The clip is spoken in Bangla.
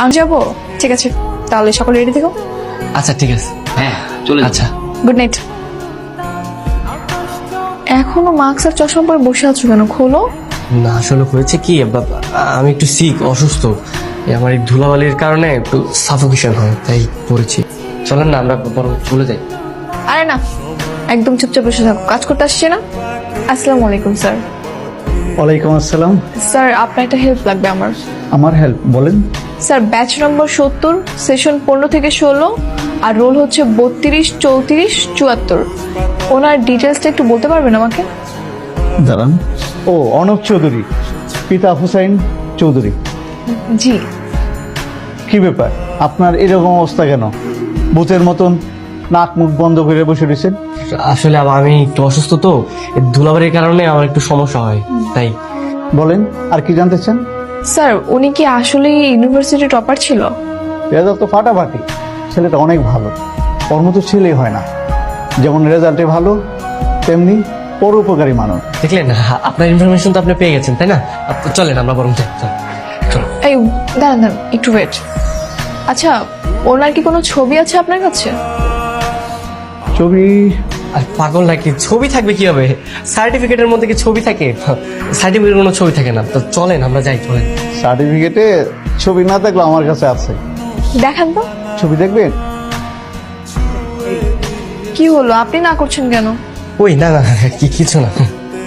আমি যাবো, ঠিক আছে তাহলে সকালে রেডি থেকো। আচ্ছা ঠিক আছে। হ্যাঁ চলে আচ্ছা গুড নাইট। এখনো মাস্ক আর চশমা পরে বসে আছো কেন? খোলো। না আসলে হয়েছে কি আমি একটু অসুস্থ। আমার এই ধুলাবালির কারণে একটু সাফোকেশন হয়, তাই পড়েছি। চলেন না আমরা বরং চলে যাই। আরে না, একদম চুপচাপ বসে থাকো, কাজ করতে আসছে না। আসসালামু আলাইকুম স্যার। ওয়ালাইকুম আসসালাম। স্যার আপনার একটা হেল্প লাগবে আমার। আমার হেল্প বলেন। স্যার ব্যাচ নম্বর 70, সেশন 15 থেকে 16, আর রোল হচ্ছে 32, 34, 74। ওনার ডিটেলসটা একটু বলতে পারবেন আমাকে? দাঁড়ান। ও অনব চৌধুরী, পিতা হুসাইন চৌধুরী। জি। কি ব্যাপার আপনার এরকম অবস্থা কেন? ভূতের মতন নাক মুখ বন্ধ করে বসে রয়েছেন। আসলে আমি একটু অসুস্থ তো, এই ধুলাবালির কারণে আমার একটু সমস্যা হয় তাই। বলেন আর কি জানতে চান? স্যার উনি কি আসলে ইউনিভার্সিটি টপার ছিল? রেজাল্ট তো ফাটাফাটি, ছেলেটা অনেক ভালো। ওর মতো ছেলেই হয় না, যেমন রেজাল্টে ভালো তেমনি পরোপকারী মানুষ। দেখলেন আপনার ইনফরমেশন তো আপনি পেয়ে গেছেন তাই না? চলেন আমরা বরং যাই। চলো। এই দাঁড়ান দাঁড়ান একটু ওয়েট। আচ্ছা ওনার কি কোনো ছবি আছে আপনার কাছে? ছবি? আর পাগল নাকি, ছবি থাকবে কি হবে? সার্টিফিকেটের মধ্যে কি ছবি থাকে? সার্টিফিকেটের কোনো ছবি থাকে না। তো চলেন আমরা যাই, চলেন। সার্টিফিকেটে ছবি না থাকলেও আমার কাছে আছে। দেখান তো। ছবি দেখবেন? কি হলো, আপনি না করছেন কেন? ওই না না কিছু না।